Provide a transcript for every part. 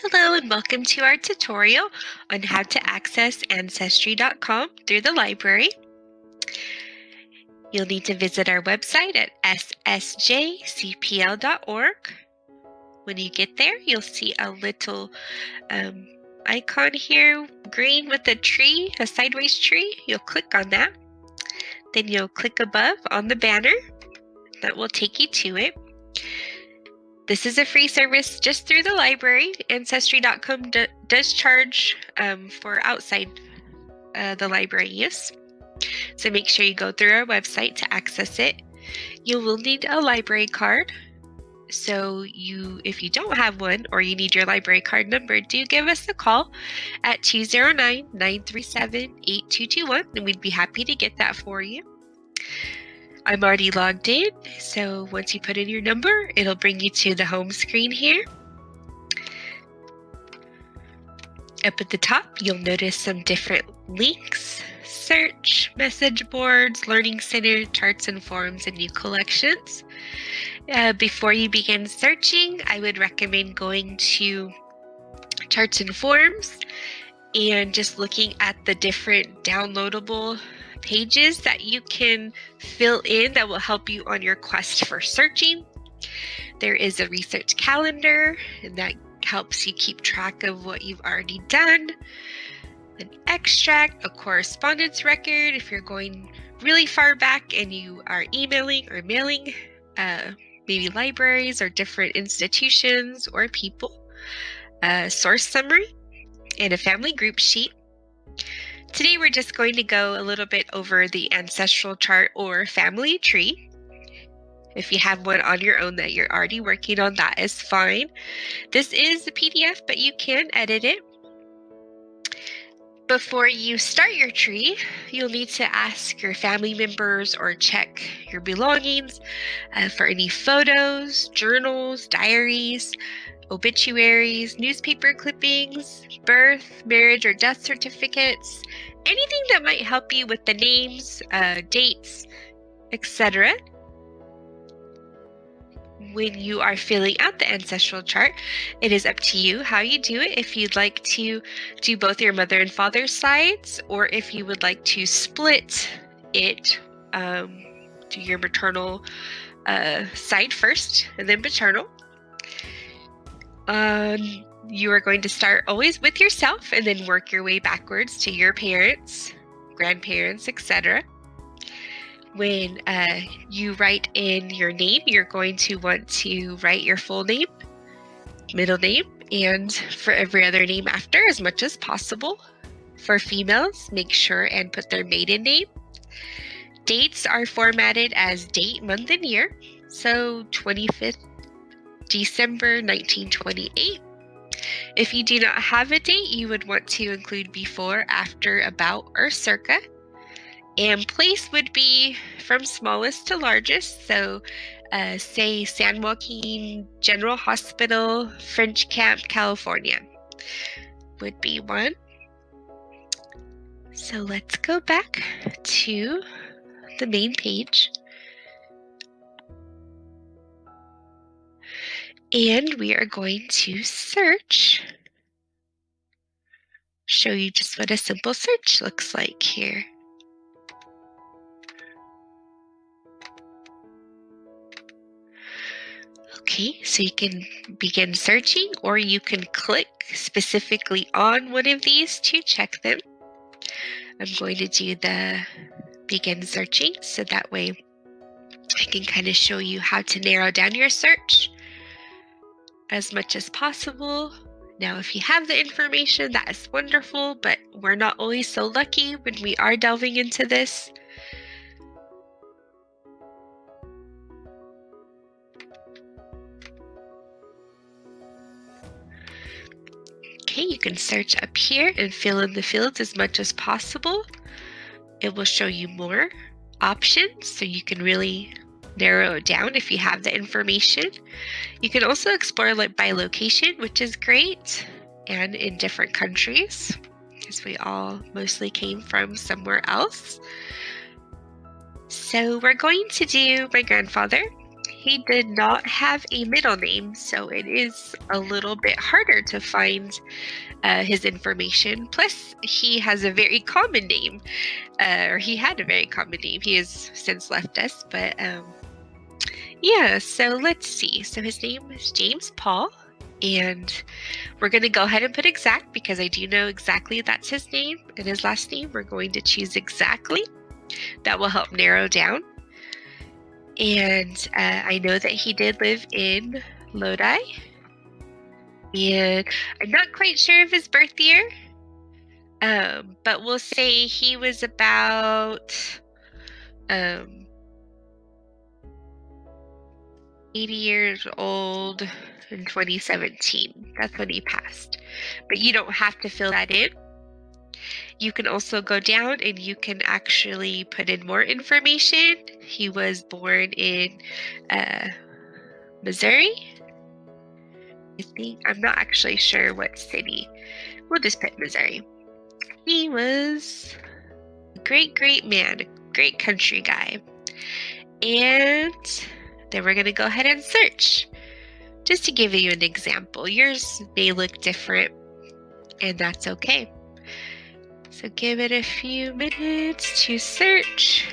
Hello and welcome to our tutorial on how to access Ancestry.com through the library. You'll need to visit our website at ssjcpl.org. When you get there, you'll see a little icon here, green with a tree, a sideways tree. You'll click on that. Then you'll click above on the banner. That will take you to it. This is a free service just through the library. Ancestry.com does charge for outside the library use. So make sure you go through our website to access it. You will need a library card. So if you don't have one or you need your library card number, do give us a call at 209-937-8221 and we'd be happy to get that for you. I'm already logged in, so once you put in your number, it'll bring you to the home screen here. Up at the top, you'll notice some different links: search, message boards, learning center, charts and forums, and new collections. Before you begin searching, I would recommend going to charts and forums and just looking at the different downloadable pages that you can fill in that will help you on your quest for searching. There is a research calendar, and that helps you keep track of what you've already done. An extract, a correspondence record if you're going really far back and you are emailing or mailing maybe libraries or different institutions or people. A source summary and a family group sheet. Today we're just going to go a little bit over the ancestral chart or family tree. If you have one on your own that you're already working on, that is fine. This is a PDF, but you can edit it. Before you start your tree, you'll need to ask your family members or check your belongings for any photos, journals, diaries, obituaries, newspaper clippings, birth, marriage, or death certificates, anything that might help you with the names, dates, etc. When you are filling out the ancestral chart, it is up to you how you do it. If you'd like to do both your mother and father's sides, or if you would like to split it, do your maternal side first and then paternal. You are going to start always with yourself and then work your way backwards to your parents, grandparents, etc. When you write in your name, you're going to want to write your full name, middle name, and for every other name after as much as possible. For females, make sure and put their maiden name. Dates are formatted as date, month, and year. So 25th December 1928. If you do not have a date, you would want to include before, after, about, or circa. And place would be from smallest to largest. So say San Joaquin General Hospital, French Camp, California would be one. So let's go back to the main page. And we are going to search. Show you just what a simple search looks like here. Okay, so you can begin searching, or you can click specifically on one of these to check them. I'm going to do the begin searching, so that way I can kind of show you how to narrow down your search as much as possible. Now, if you have the information, that is wonderful, but we're not always so lucky when we are delving into this. Okay, you can search up here and fill in the fields as much as possible. It will show you more options, so you can really narrow it down if you have the information. You can also explore by location, which is great, and in different countries, because we all mostly came from somewhere else. So we're going to do my grandfather. he did not have a middle name, so it is a little bit harder to find his information. Plus, he has a very common name, or he had a very common name. He has since left us, but yeah, so let's see. So his name is James Paul, and we're going to go ahead and put exact because I do know exactly that's his name and his last name. We're going to choose exactly. That will help narrow down. And I know that he did live in Lodi. And I'm not quite sure of his birth year, but we'll say he was about 80 years old in 2017. That's when he passed. But you don't have to fill that in. You can also go down and you can actually put in more information. He was born in Missouri. I'm not actually sure what city. We'll just put Missouri. He was a great man, a great country guy. And then we're going to go ahead and search. Just to give you an example, yours may look different, and that's okay. So give it a few minutes to search.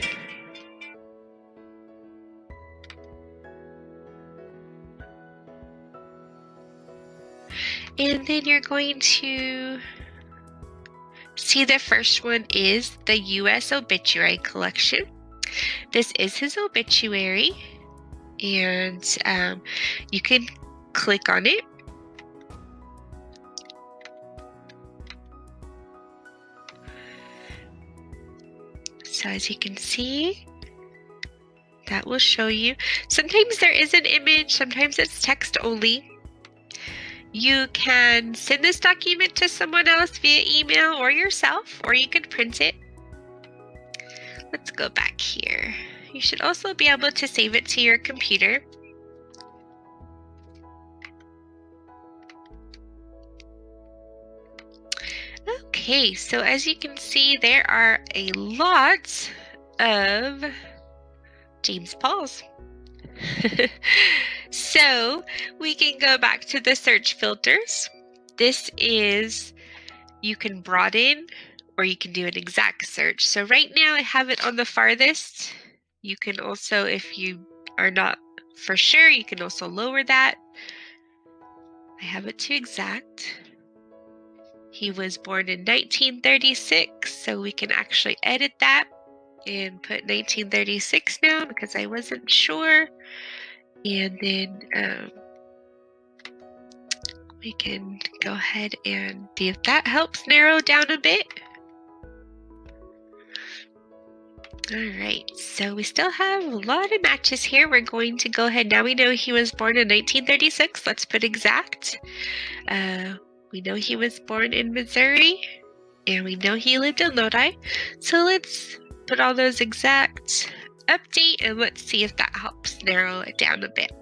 And then you're going to see the first one is the U.S. Obituary Collection. This is his obituary, and you can click on it. So as you can see, that will show you. Sometimes there is an image, sometimes it's text only. You can send this document to someone else via email or yourself, or you could print it. Let's go back here. You should also be able to save it to your computer. Okay, so as you can see, there are a lot of James Pauls. So we can go back to the search filters. This is, you can broaden or you can do an exact search. So right now I have it on the farthest. You can also, if you are not for sure, you can also lower that. I have it to exact. He was born in 1936, so we can actually edit that and put 1936 now because I wasn't sure. And then we can go ahead and see if that helps narrow down a bit. All right, so we still have a lot of matches here. We're going to go ahead. Now we know he was born in 1936. Let's put exact. We know he was born in Missouri, and we know he lived in Lodi. So let's put all those exact, update, and let's see if that helps narrow it down a bit.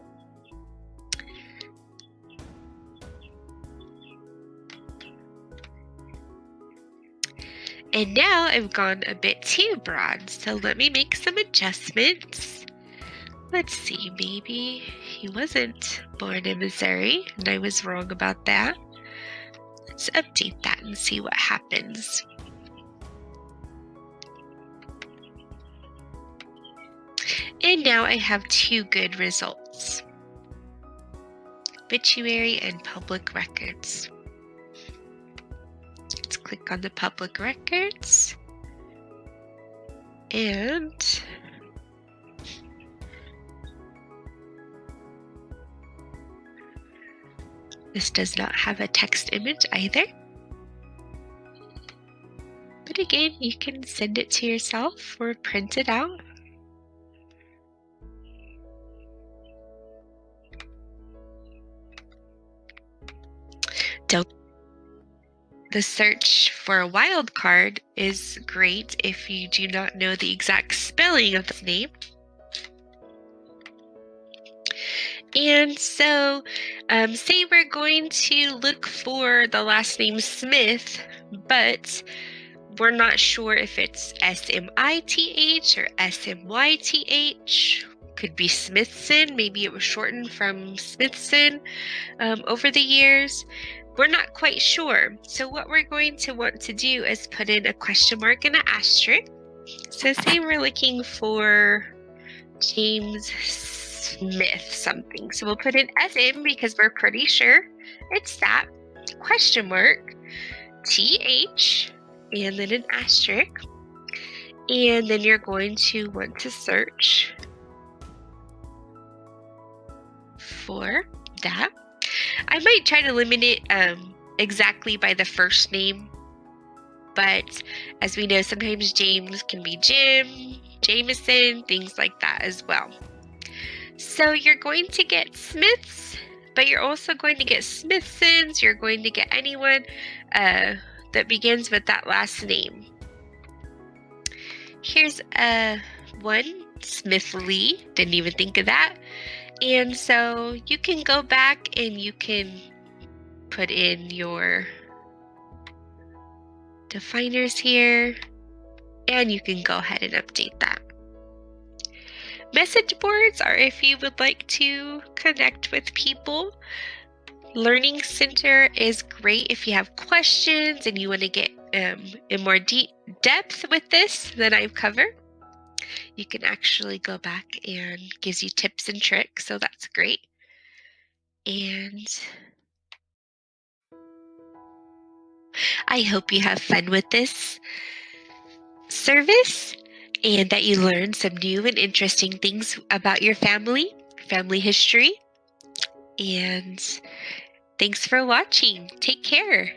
And now I've gone a bit too broad, so let me make some adjustments. Let's see, maybe he wasn't born in Missouri, and I was wrong about that. Let's update that and see what happens. And now I have two good results: obituary and public records. Let's click on the public records. And this does not have a text image either. But again, you can send it to yourself or print it out. The search for a wildcard is great if you do not know the exact spelling of the name. And so, say we're going to look for the last name Smith, but we're not sure if it's S-M-I-T-H or S-M-Y-T-H. Could be Smithson. Maybe it was shortened from Smithson over the years. We're not quite sure. So what we're going to want to do is put in a question mark and an asterisk. So say we're looking for James Smith something. So we'll put an S in because we're pretty sure it's that. Question mark, TH, and then an asterisk. And then you're going to want to search for that. I might try to limit it exactly by the first name, but as we know, sometimes James can be Jim, Jameson, things like that as well. So you're going to get Smiths, but you're also going to get Smithsons. You're going to get anyone that begins with that last name. Here's one, Smith Lee. Didn't even think of that. And so you can go back and you can put in your definers here, and you can go ahead and update that. Message boards are if you would like to connect with people. Learning Center is great if you have questions and you want to get in more deep depth with this than I've covered. You can actually go back and gives you tips and tricks, so that's great. And I hope you have fun with this service and that you learn some new and interesting things about your family history. And thanks for watching. Take care.